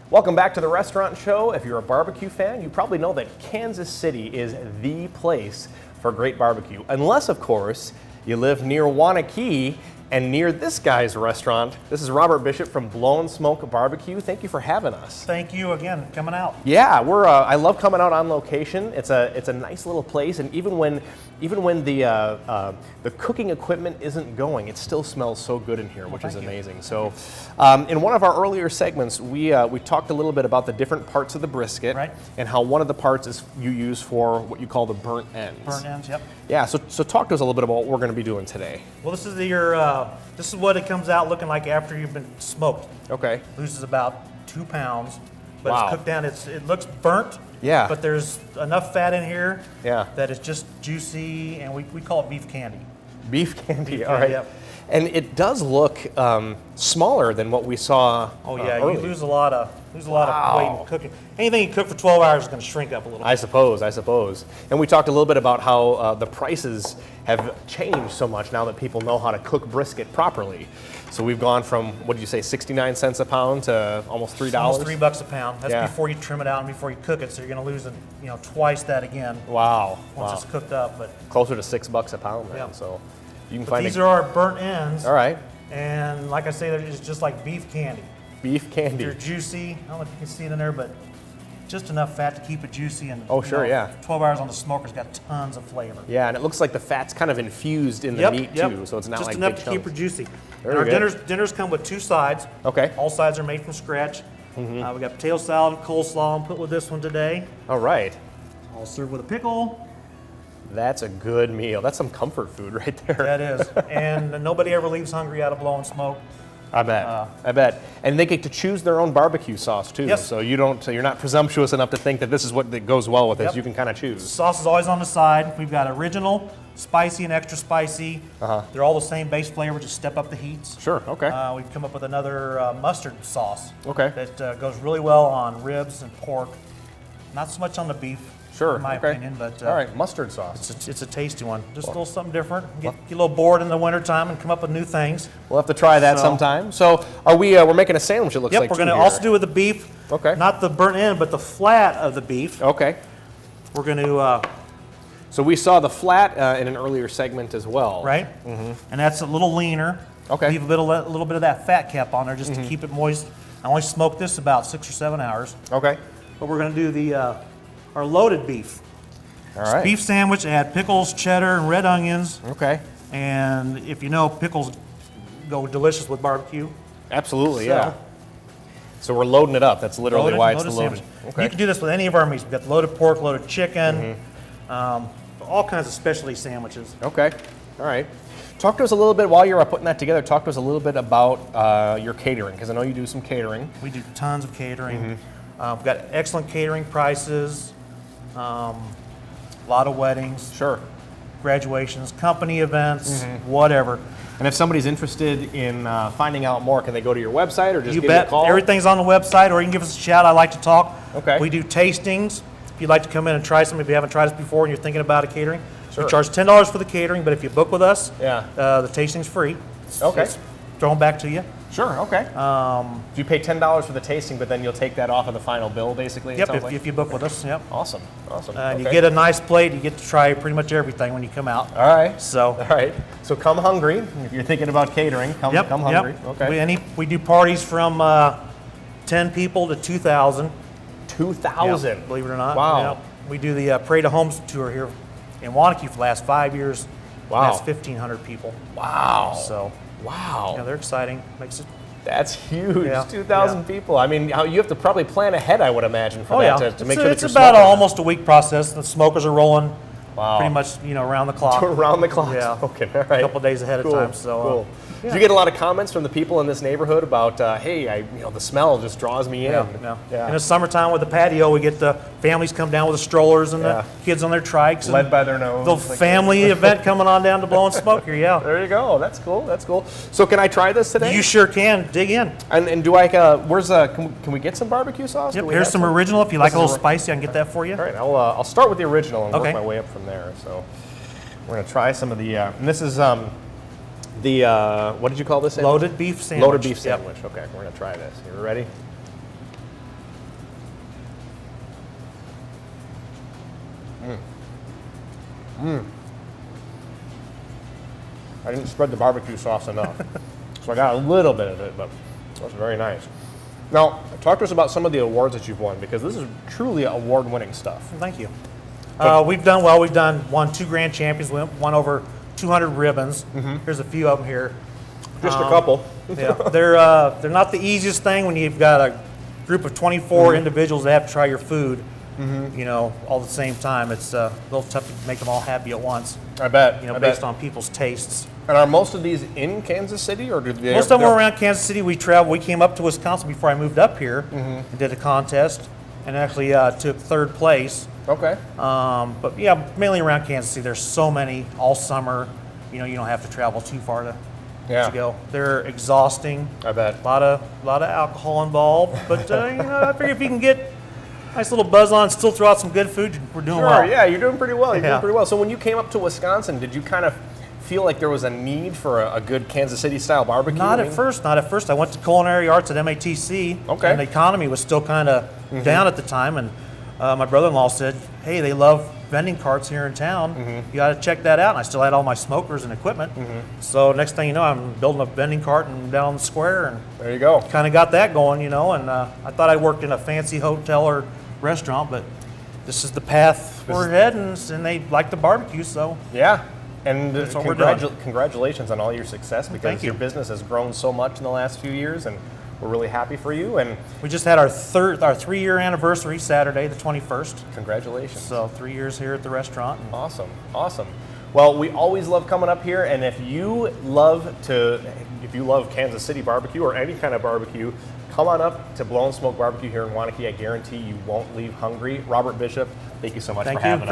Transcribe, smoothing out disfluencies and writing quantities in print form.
Welcome back to the Restaurant Show. If you're a barbecue fan, you probably know that Kansas City is the place for great barbecue. Unless, of course, you live near Wanakee and near this guy's restaurant. This is Robert Bishop from Blowin Smoke Barbecue. Thank you for having us. Thank you again, coming out. Yeah, I love coming out on location. It's a nice little place, and even when the cooking equipment isn't going, it still smells so good in here, which is amazing. So, in one of our earlier segments, we talked a little bit about the different parts of the brisket, right, and how one of the parts is you use for what you call the burnt ends. Burnt ends, yep. Yeah. So talk to us a little bit about what we're going to be doing today. Well, this is this is what it comes out looking like after you've been smoked. Okay. Loses about 2 pounds, but wow. It's cooked down. It looks burnt. Yeah. But there's enough fat in here. Yeah. That it's just juicy, and we call it beef candy. Beef candy. Beef all right. Yep. And it does look smaller than what we saw. Oh yeah, earlier. you lose a lot of weight in cooking. Anything you cook for 12 hours is going to shrink up a little bit. I suppose. And we talked a little bit about how the prices have changed so much now that people know how to cook brisket properly. So we've gone from, what did you say, 69 cents a pound to almost $3? Almost $3 a pound. That's before you trim it out and before you cook it. So you're going to lose twice that again. Wow. Once it's cooked up, but closer to $6 a pound then. Yeah. So you can find these are our burnt ends. All right. And like I say, it's just like beef candy. Beef candy. They're juicy. I don't know if you can see it in there, but just enough fat to keep it juicy. And oh, sure, yeah. 12 hours on the smoker's got tons of flavor. Yeah, and it looks like the fat's kind of infused in the meat too, so it's not just like enough big to keep her juicy. Very and our good. dinners come with 2 sides. Okay. All sides are made from scratch. We got potato salad and coleslaw. I'm put with this one today. All right. All served with a pickle. That's a good meal. That's some comfort food right there. That is. And nobody ever leaves hungry out of Blowin Smoke. I bet. And they get to choose their own barbecue sauce too. Yes. So you're not presumptuous enough to think that this is what goes well with this. You can kind of choose. The sauce is always on the side. We've got original, spicy, and extra spicy. They're all the same base flavor, just step up the heats. Sure. Okay. We've come up with another mustard sauce. Okay. That goes really well on ribs and pork. Not so much on the beef. Sure. In my opinion, but all right, mustard sauce. It's a tasty one. Just a little something different. Get a little bored in the wintertime and come up with new things. We'll have to try that sometime. So we're making a sandwich, it looks like. Yep, we're going to also do with the beef. Okay. Not the burnt end, but the flat of the beef. Okay. We're going to... so we saw the flat in an earlier segment as well. Right. And that's a little leaner. Okay. Leave a little bit of that fat cap on there just to keep it moist. I only smoked this about 6 or 7 hours. Okay. But we're going to do our loaded beef. All right. Beef sandwich, add pickles, cheddar, and red onions. Okay. And if you know, pickles go delicious with barbecue. Absolutely, yeah. So we're loading it up. That's literally why it's the loaded. Okay. You can do this with any of our meats. We've got loaded pork, loaded chicken, all kinds of specialty sandwiches. Okay. All right. Talk to us a little bit, while you're putting that together, talk to us a little bit about your catering, because I know you do some catering. We do tons of catering. We've got excellent catering prices. A lot of weddings, sure, graduations, company events, whatever. And if somebody's interested in finding out more, can they go to your website or just give you a call? Everything's on the website, or you can give us a shout. I like to talk. Okay. We do tastings. If you'd like to come in and try something, if you haven't tried this before and you're thinking about a catering, sure. We charge $10 for the catering, but if you book with us, the tasting's free. Okay. It's thrown back to you. Sure, okay. You pay $10 for the tasting, but then you'll take that off of the final bill, basically? Yep, if you book with us, yep. Awesome. And you get a nice plate. You get to try pretty much everything when you come out. All right. So come hungry. If you're thinking about catering, come hungry. Yep. Okay. We do parties from 10 people to 2,000. 2,000? Yep, believe it or not. Wow. Yep. We do the Parade of Homes tour here in Wanakee for the last 5 years. Wow. That's 1,500 people. Wow. So. Wow. Yeah, they're exciting. That's huge. 2,000 people. I mean, you have to probably plan ahead, I would imagine, for that to make sure that you're it's about almost a week process. The smokers are rolling pretty much, around the clock. Around the clock. Yeah. Okay. All right. A couple days ahead of time. So. Cool. Did you get a lot of comments from the people in this neighborhood about, hey, the smell just draws me in? Yeah. In the summertime with the patio, we get the families come down with the strollers and the kids on their trikes. Led by their nose. The family event coming on down to Blowin Smoke here, There you go. That's cool. So can I try this today? You sure can. Dig in. And do I, can we get some barbecue sauce? Yep, here's some original. If you like a little spicy, I can get that for you. All right, I'll start with the original and work my way up from there. So we're going to try some of the, and this is, what did you call this? Loaded beef sandwich. Loaded beef sandwich. Okay, we're going to try this. You ready? I didn't spread the barbecue sauce enough. So I got a little bit of it, but it was very nice. Now, talk to us about some of the awards that you've won, because this is truly award-winning stuff. Thank you. We've done well. Won 2 grand champions. We won over 200 ribbons. There's a few of them here. Just a couple. Yeah, they're not the easiest thing when you've got a group of 24 individuals that have to try your food. You know, all at the same time. It's a little tough to make them all happy at once. I bet. You know, based on people's tastes. And are most of these in Kansas City, or do they? Most of them were around Kansas City. We traveled. We came up to Wisconsin before I moved up here and did a contest, and actually took 3rd place. Okay. But yeah, mainly around Kansas City. There's so many all summer. You know, you don't have to travel too far to go. They're exhausting. I bet. A lot of alcohol involved, but you know, I figure if you can get a nice little buzz on, still throw out some good food, we're doing well. Yeah, you're doing pretty well. You're doing pretty well. So when you came up to Wisconsin, did you kind of feel like there was a need for a good Kansas City style barbecue? Not at first. I went to culinary arts at MATC, and the economy was still kind of down at the time. And my brother-in-law said, "Hey, they love vending carts here in town. You got to check that out." And I still had all my smokers and equipment. So next thing you know, I'm building a vending cart and down the square, and there you go. Kind of got that going, you know. And I thought I worked in a fancy hotel or restaurant, but this is the path we're heading, and they like the barbecue, so yeah. And congratulations on all your success, because Thank you. your business has grown so much in the last few years, and we're really happy for you. And we just had our 3-year anniversary Saturday, the 21st. Congratulations. So 3 years here at the restaurant. Awesome, awesome. Well, we always love coming up here, and if you love Kansas City barbecue or any kind of barbecue, come on up to Blowin Smoke Barbecue here in Waunakee. I guarantee you won't leave hungry. Robert Bishop, thank you so much for having us.